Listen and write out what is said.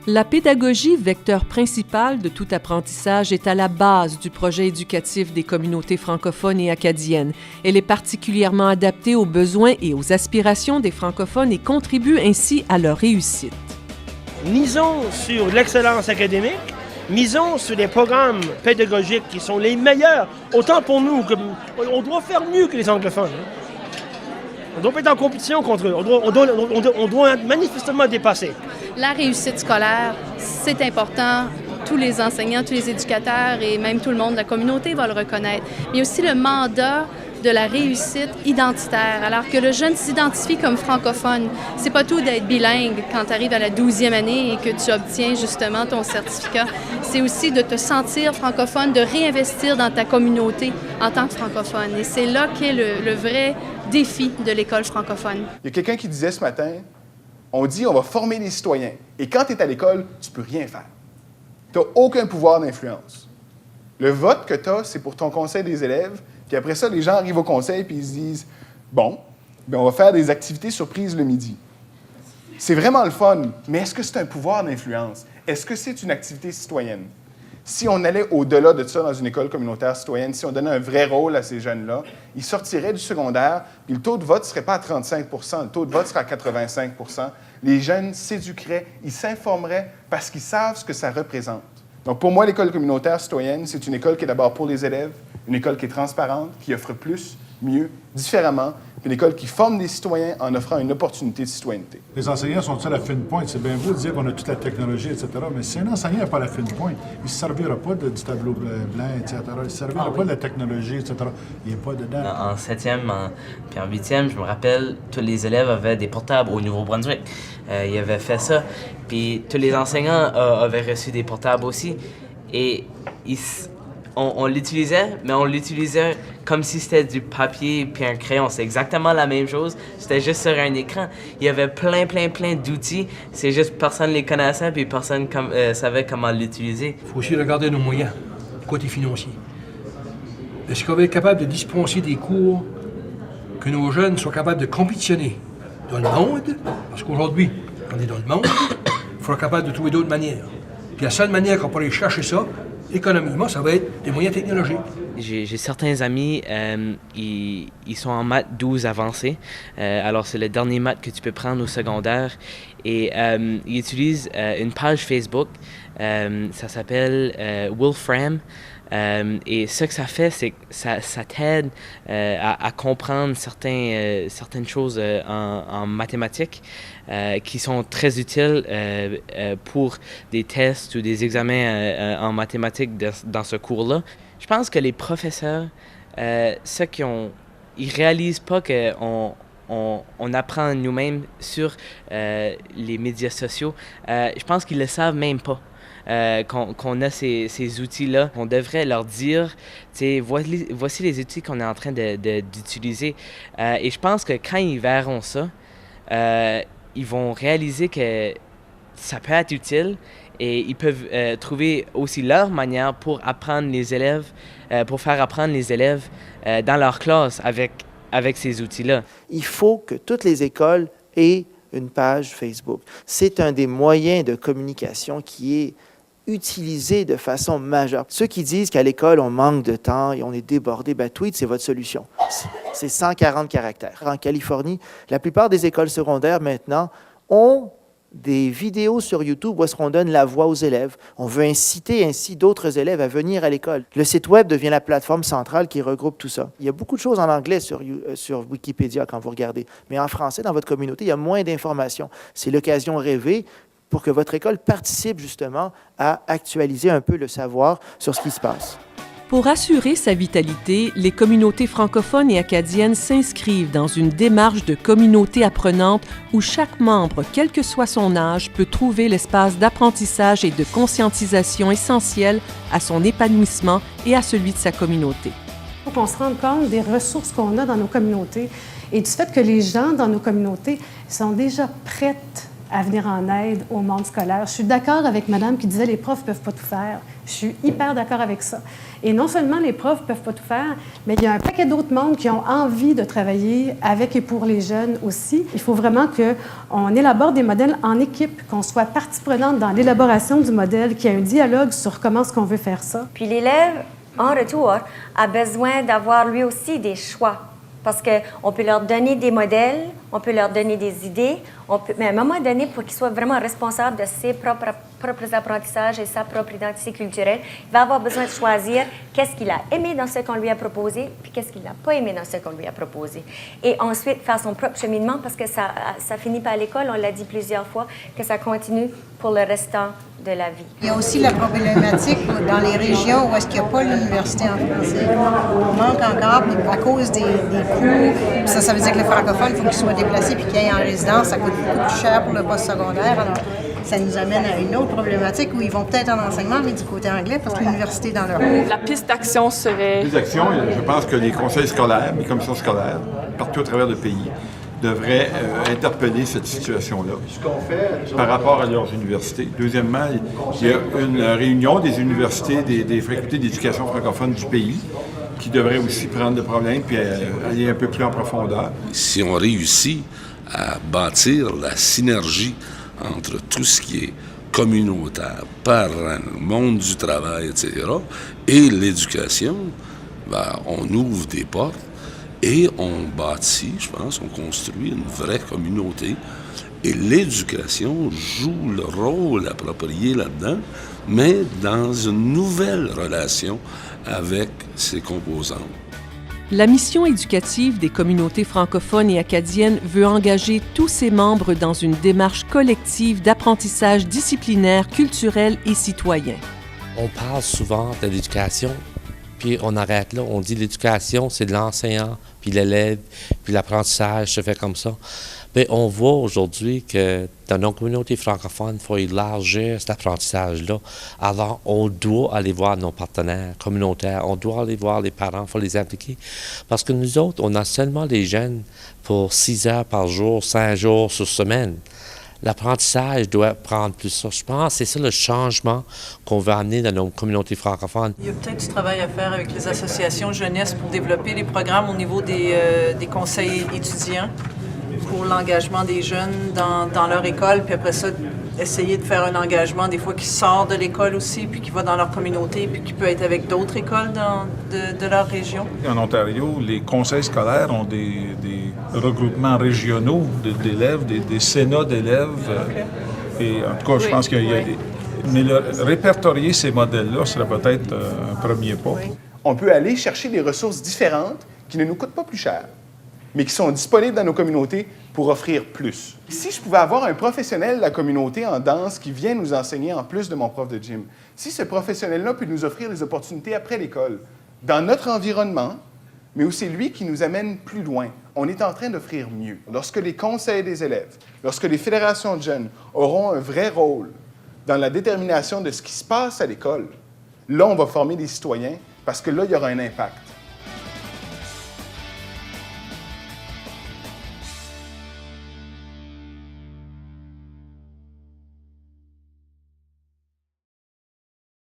La pédagogie, vecteur principal de tout apprentissage, est à la base du projet éducatif des communautés francophones et acadiennes. Elle est particulièrement adaptée aux besoins et aux aspirations des francophones et contribue ainsi à leur réussite. Misons sur l'excellence académique, misons sur les programmes pédagogiques qui sont les meilleurs, autant pour nous que on doit faire mieux que les anglophones. On doit pas être en compétition contre eux, on doit manifestement dépasser. La réussite scolaire, c'est important. Tous les enseignants, tous les éducateurs et même tout le monde de la communauté va le reconnaître. Mais il y a aussi le mandat de la réussite identitaire. Alors que le jeune s'identifie comme francophone, c'est pas tout d'être bilingue quand tu arrives à la 12e année et que tu obtiens justement ton certificat. C'est aussi de te sentir francophone, de réinvestir dans ta communauté en tant que francophone. Et c'est là qu'est le vrai défi de l'école francophone. Il y a quelqu'un qui disait ce matin, on dit on va former les citoyens. Et quand tu es à l'école, tu peux rien faire. Tu n'as aucun pouvoir d'influence. Le vote que tu as, c'est pour ton conseil des élèves. Puis après ça, les gens arrivent au conseil et ils se disent « Bon, bien, on va faire des activités surprises le midi. » C'est vraiment le fun, mais est-ce que c'est un pouvoir d'influence? Est-ce que c'est une activité citoyenne? Si on allait au-delà de ça dans une école communautaire citoyenne, si on donnait un vrai rôle à ces jeunes-là, ils sortiraient du secondaire, puis le taux de vote ne serait pas à 35 %, le taux de vote serait à 85 %. Les jeunes s'éduqueraient, ils s'informeraient parce qu'ils savent ce que ça représente. Donc, pour moi, l'école communautaire citoyenne, c'est une école qui est d'abord pour les élèves, une école qui est transparente, qui offre plus, mieux, différemment, puis une école qui forme des citoyens en offrant une opportunité de citoyenneté. Les enseignants sont à la fine pointe. C'est bien beau de dire qu'on a toute la technologie, etc., mais si un enseignant n'a pas la fine pointe, il ne se servira pas du tableau blanc, etc., il ne se servira pas de la technologie, etc., il n'est pas dedans. En 7e puis en 8e, je me rappelle, tous les élèves avaient des portables au Nouveau-Brunswick. Ils avaient fait ça. Puis tous les enseignants avaient reçu des portables aussi. Et on l'utilisait, mais on l'utilisait comme si c'était du papier puis un crayon. C'est exactement la même chose, c'était juste sur un écran. Il y avait plein d'outils, c'est juste personne ne les connaissait puis personne savait comment l'utiliser. Il faut aussi regarder nos moyens, côté financier. Est-ce qu'on va être capable de dispenser des cours que nos jeunes soient capables de compétitionner dans le monde? Parce qu'aujourd'hui, on est dans le monde, il faut être capable de trouver d'autres manières. Puis la seule manière qu'on peut aller chercher ça, économiquement, ça va être des moyens technologiques. J'ai certains amis, ils sont en maths 12 avancé. Alors, c'est le dernier maths que tu peux prendre au secondaire. Et ils utilisent une page Facebook. Ça s'appelle Wolfram. Et ce que ça fait, c'est que ça t'aide à comprendre certaines choses en mathématiques qui sont très utiles pour des tests ou des examens en mathématiques dans ce cours-là. Je pense que les professeurs, ils réalisent pas qu'on apprend nous-mêmes sur les médias sociaux. Je pense qu'ils le savent même pas. Qu'on a ces outils-là, on devrait leur dire, voici les outils qu'on est en train d'utiliser. Et je pense que quand ils verront ça, ils vont réaliser que ça peut être utile et ils peuvent trouver aussi leur manière pour apprendre les élèves, pour faire apprendre les élèves dans leur classe avec ces outils-là. Il faut que toutes les écoles aient une page Facebook. C'est un des moyens de communication qui est utilisé de façon majeure. Ceux qui disent qu'à l'école, on manque de temps et on est débordé, tweet, c'est votre solution. C'est 140 caractères. En Californie, la plupart des écoles secondaires maintenant ont des vidéos sur YouTube où est-ce qu'on donne la voix aux élèves. On veut inciter ainsi d'autres élèves à venir à l'école. Le site Web devient la plateforme centrale qui regroupe tout ça. Il y a beaucoup de choses en anglais sur Wikipédia quand vous regardez, mais en français, dans votre communauté, il y a moins d'informations. C'est l'occasion rêvée pour que votre école participe justement à actualiser un peu le savoir sur ce qui se passe. Pour assurer sa vitalité, les communautés francophones et acadiennes s'inscrivent dans une démarche de communauté apprenante où chaque membre, quel que soit son âge, peut trouver l'espace d'apprentissage et de conscientisation essentiel à son épanouissement et à celui de sa communauté. Il faut qu'on se rende compte des ressources qu'on a dans nos communautés et du fait que les gens dans nos communautés sont déjà prêtes à venir en aide au monde scolaire. Je suis d'accord avec madame qui disait les profs ne peuvent pas tout faire. Je suis hyper d'accord avec ça. Et non seulement les profs ne peuvent pas tout faire, mais il y a un paquet d'autres mondes qui ont envie de travailler avec et pour les jeunes aussi. Il faut vraiment qu'on élabore des modèles en équipe, qu'on soit partie prenante dans l'élaboration du modèle, qu'il y ait un dialogue sur comment est-ce qu'on veut faire ça. Puis l'élève, en retour, a besoin d'avoir lui aussi des choix. Parce qu'on peut leur donner des modèles, on peut leur donner des idées, mais à un moment donné, pour qu'ils soient vraiment responsables de ses propres apprentissages et sa propre identité culturelle, il va avoir besoin de choisir qu'est-ce qu'il a aimé dans ce qu'on lui a proposé, puis qu'est-ce qu'il n'a pas aimé dans ce qu'on lui a proposé. Et ensuite, faire son propre cheminement, parce que ça finit pas à l'école, on l'a dit plusieurs fois, que ça continue pour le restant de la vie. Il y a aussi la problématique dans les régions où est-ce qu'il n'y a pas l'université en français. On manque encore, puis à cause des coûts, ça veut dire que les francophones, il faut qu'ils soient déplacés puis qu'ils aillent en résidence, ça coûte beaucoup plus cher pour le post-secondaire. Alors, ça nous amène à une autre problématique où ils vont peut-être en enseignement, mais du côté anglais, parce que l'université est dans leur cours. La piste d'action serait... Les actions, je pense que les conseils scolaires, les commissions scolaires, partout à travers le pays, devraient interpeller cette situation-là par rapport à leurs universités. Deuxièmement, il y a une réunion des universités, des facultés d'éducation francophone du pays qui devrait aussi prendre le problème puis aller un peu plus en profondeur. Si on réussit à bâtir la synergie entre tout ce qui est communautaire, parents, monde du travail, etc., et l'éducation, ben, on ouvre des portes et on bâtit, je pense, on construit une vraie communauté. Et l'éducation joue le rôle approprié là-dedans, mais dans une nouvelle relation avec ses composantes. La mission éducative des communautés francophones et acadiennes veut engager tous ses membres dans une démarche collective d'apprentissage disciplinaire, culturel et citoyen. On parle souvent de l'éducation, puis on arrête là. On dit l'éducation, c'est de l'enseignant, puis l'élève, puis l'apprentissage se fait comme ça. Mais on voit aujourd'hui que dans nos communautés francophones, il faut élargir cet apprentissage-là. Alors, on doit aller voir nos partenaires communautaires, on doit aller voir les parents, il faut les impliquer. Parce que nous autres, on a seulement les jeunes pour 6 heures par jour, 5 jours sur semaine. L'apprentissage doit prendre plus ça. Je pense que c'est ça le changement qu'on veut amener dans nos communautés francophones. Il y a peut-être du travail à faire avec les associations jeunesse pour développer les programmes au niveau des conseils étudiants, pour l'engagement des jeunes dans leur école, puis après ça, essayer de faire un engagement des fois qui sort de l'école aussi, puis qui va dans leur communauté, puis qui peut être avec d'autres écoles de leur région. En Ontario, les conseils scolaires ont des regroupements régionaux d'élèves, des sénats d'élèves. Et en tout cas, je pense qu'il y a des... Mais répertorier ces modèles-là serait peut-être un premier pas. On peut aller chercher des ressources différentes qui ne nous coûtent pas plus cher, mais qui sont disponibles dans nos communautés pour offrir plus. Si je pouvais avoir un professionnel de la communauté en danse qui vient nous enseigner en plus de mon prof de gym, si ce professionnel-là peut nous offrir des opportunités après l'école, dans notre environnement, mais aussi lui qui nous amène plus loin, on est en train d'offrir mieux. Lorsque les conseils des élèves, lorsque les fédérations de jeunes auront un vrai rôle dans la détermination de ce qui se passe à l'école, là, on va former des citoyens parce que là, il y aura un impact.